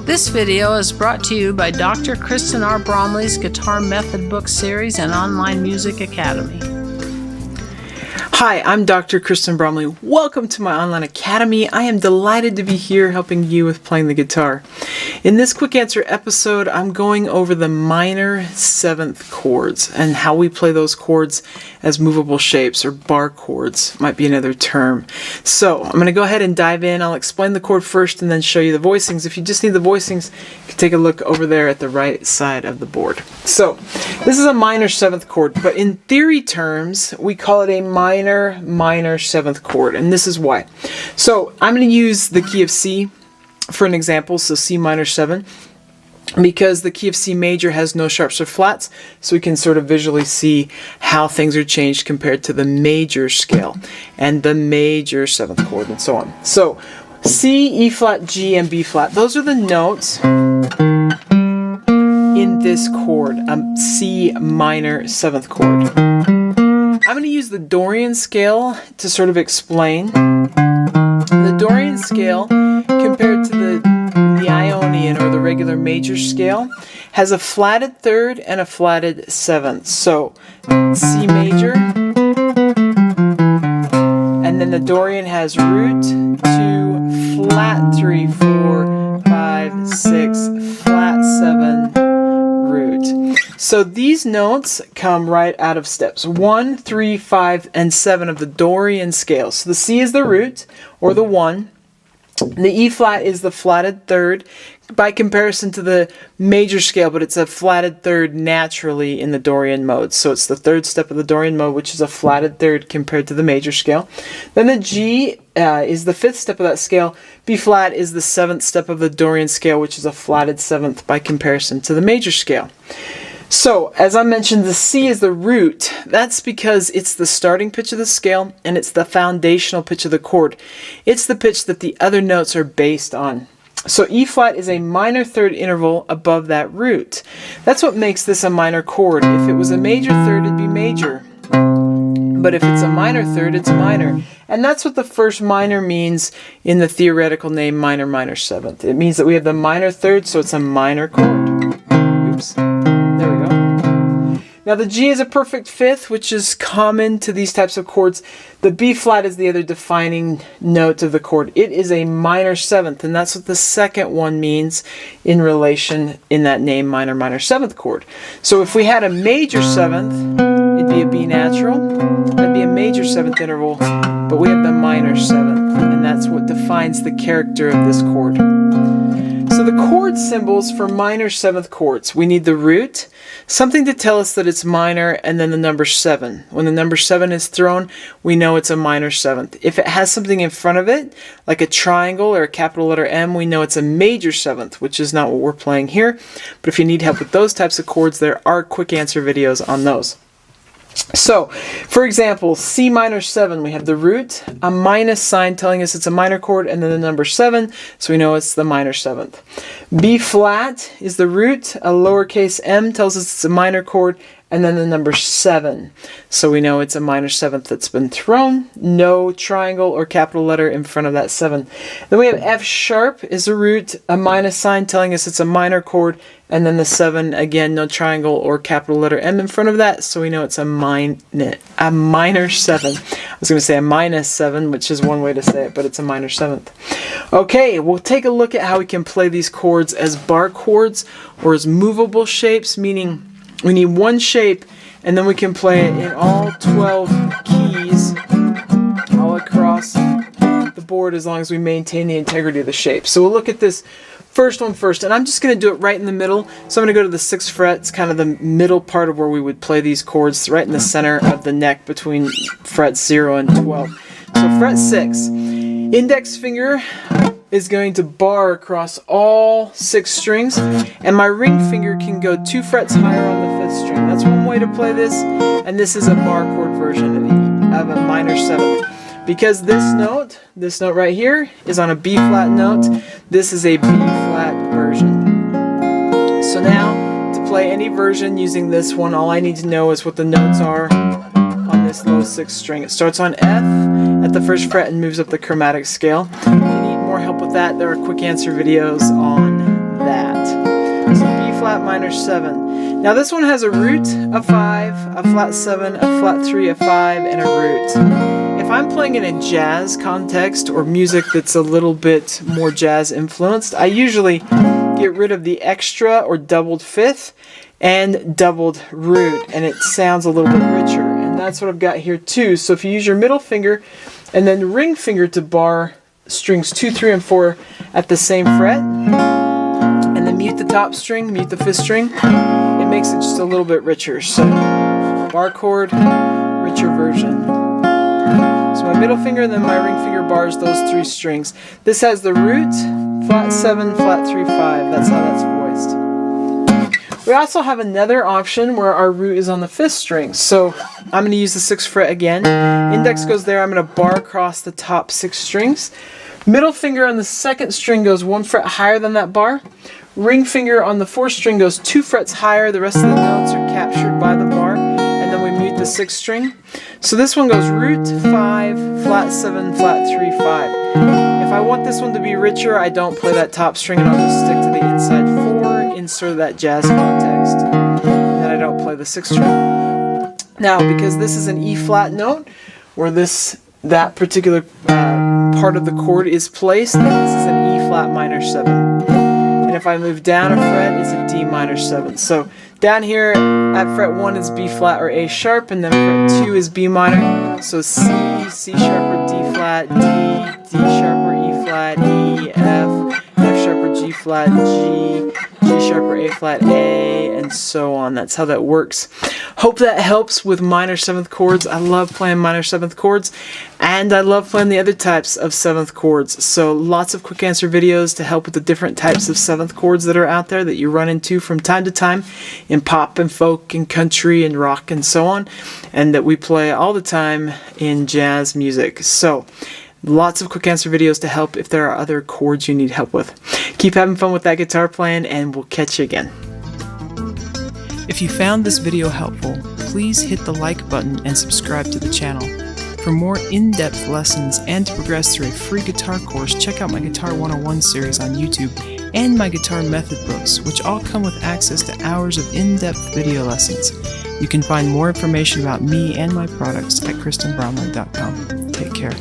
This video is brought to you by Dr. Kristen R. Bromley's Guitar Method Book Series and Online Music Academy. Hi, I'm Dr. Kristen Bromley. Welcome to my online academy. I am delighted to be here helping you with playing the guitar. In this quick answer episode, I'm going over the minor seventh chords and how we play those chords as movable shapes, or bar chords might be another term. So I'm going to go ahead and dive in. I'll explain the chord first and then show you the voicings. If you just need the voicings, you can take a look over there at the right side of the board. So this is a minor seventh chord, but in theory terms, we call it a minor seventh chord, and this is why. So I'm going to use the key of C for an example, so C minor 7, because the key of C major has no sharps or flats, so we can sort of visually see how things are changed compared to the major scale and the major seventh chord and so on. So C, E flat, G, and B flat, those are the notes in this chord, C minor seventh chord. I'm going to use the Dorian scale to sort of explain. The Dorian scale, compared to the Ionian or the regular major scale, has a flatted third and a flatted seventh. So C major, and then the Dorian has root 2, flat 3, 4, 5, 6, flat 7, root. So these notes come right out of steps 1, 3, 5, and 7 of the Dorian scale. So the C is the root, or the 1. The E flat is the flatted third by comparison to the major scale, but it's a flatted third naturally in the Dorian mode. So it's the third step of the Dorian mode, which is a flatted third compared to the major scale. Then the G is the fifth step of that scale. B flat is the seventh step of the Dorian scale, which is a flatted seventh by comparison to the major scale. So, as I mentioned, the C is the root. That's because it's the starting pitch of the scale and it's the foundational pitch of the chord. It's the pitch that the other notes are based on. So E flat is a minor third interval above that root. That's what makes this a minor chord. If it was a major third, it'd be major. But if it's a minor third, it's minor. And that's what the first minor means in the theoretical name minor minor seventh. It means that we have the minor third, so it's a minor chord. Oops. There we go. Now the G is a perfect fifth, which is common to these types of chords. The B flat is the other defining note of the chord. It is a minor seventh, and that's what the second one means in relation in that name minor minor seventh chord. So if we had a major seventh, it'd be a B natural. That'd be a major seventh interval, but we have the minor seventh, and that's what defines the character of this chord. So the chord symbols for minor seventh chords, we need the root, something to tell us that it's minor, and then the number 7. When the number 7 is thrown, we know it's a minor seventh. If it has something in front of it, like a triangle or a capital letter M, we know it's a major seventh, which is not what we're playing here. But if you need help with those types of chords, there are quick answer videos on those. So, for example, C minor 7, we have the root, a minus sign telling us it's a minor chord, and then the number 7, so we know it's the minor seventh. B flat is the root, a lowercase m tells us it's a minor chord, and then the number 7, so we know it's a minor seventh that's been thrown, no triangle or capital letter in front of that 7. Then we have F sharp is a root, a minus sign telling us it's a minor chord, and then the 7, again, no triangle or capital letter M in front of that, so we know it's a minor 7. I was going to say a minus 7, which is one way to say it, but it's a minor seventh. Okay, we'll take a look at how we can play these chords as bar chords or as movable shapes, meaning we need one shape, and then we can play it in all 12 keys all across the board as long as we maintain the integrity of the shape. So we'll look at this first one first, and I'm just going to do it right in the middle. So I'm going to go to the 6th fret. It's kind of the middle part of where we would play these chords, right in the center of the neck between frets 0 and 12. So fret 6, index finger is going to bar across all 6 strings, and my ring finger can go 2 frets higher on the 5th string. That's one way to play this, and this is a bar chord version of a minor seventh. Because this note right here, is on a B flat note, this is a B flat version. So now, to play any version using this one, all I need to know is what the notes are on this low 6th string. It starts on F at the 1st fret and moves up the chromatic scale. If you need more help with that, there are quick answer videos on that. So B flat minor 7. Now this one has a root, a 5, a flat 7, a flat 3, a 5, and a root. If I'm playing in a jazz context or music that's a little bit more jazz influenced, I usually get rid of the extra or doubled fifth and doubled root, and it sounds a little bit richer. And that's what I've got here too. So if you use your middle finger and then ring finger to bar strings 2, 3, and 4 at the same fret, and then mute the top string, mute the fifth string, it makes it just a little bit richer. So bar chord, richer version. So my middle finger and then my ring finger bars those 3 strings. This has the root, flat 7, flat 3, 5. That's how that's voiced. We also have another option where our root is on the 5th string. So I'm going to use the 6th fret again. Index goes there. I'm going to bar across the top 6 strings. Middle finger on the 2nd string goes 1 fret higher than that bar. Ring finger on the 4th string goes 2 frets higher. The rest of the notes are captured by the bar. And then we mute the 6th string. So this one goes root, 5, flat 7, flat 3, 5. If I want this one to be richer, I don't play that top string and I'll just stick to the inside 4 in sort of that jazz context. And then I don't play the 6th string. Now, because this is an E flat note, where that particular part of the chord is placed, then this is an E flat minor 7. And if I move down a fret, it's a D minor 7. So down here at fret 1 is B flat or A sharp, and then fret 2 is B minor. So C, C sharp or D flat, D, D sharp or E flat, E, F, F sharp or G flat, G, G sharp or A flat, A, and so on. That's how that works. Hope that helps with minor 7th chords. I love playing minor 7th chords, and I love playing the other types of 7th chords. So lots of quick answer videos to help with the different types of 7th chords that are out there that you run into from time to time in pop and folk and country and rock and so on, and that we play all the time in jazz music. So lots of quick answer videos to help if there are other chords you need help with. Keep having fun with that guitar playing, and we'll catch you again. If you found this video helpful, please hit the like button and subscribe to the channel. For more in-depth lessons and to progress through a free guitar course, check out my Guitar 101 series on YouTube and my guitar method books, which all come with access to hours of in-depth video lessons. You can find more information about me and my products at KristenBromley.com. Take care.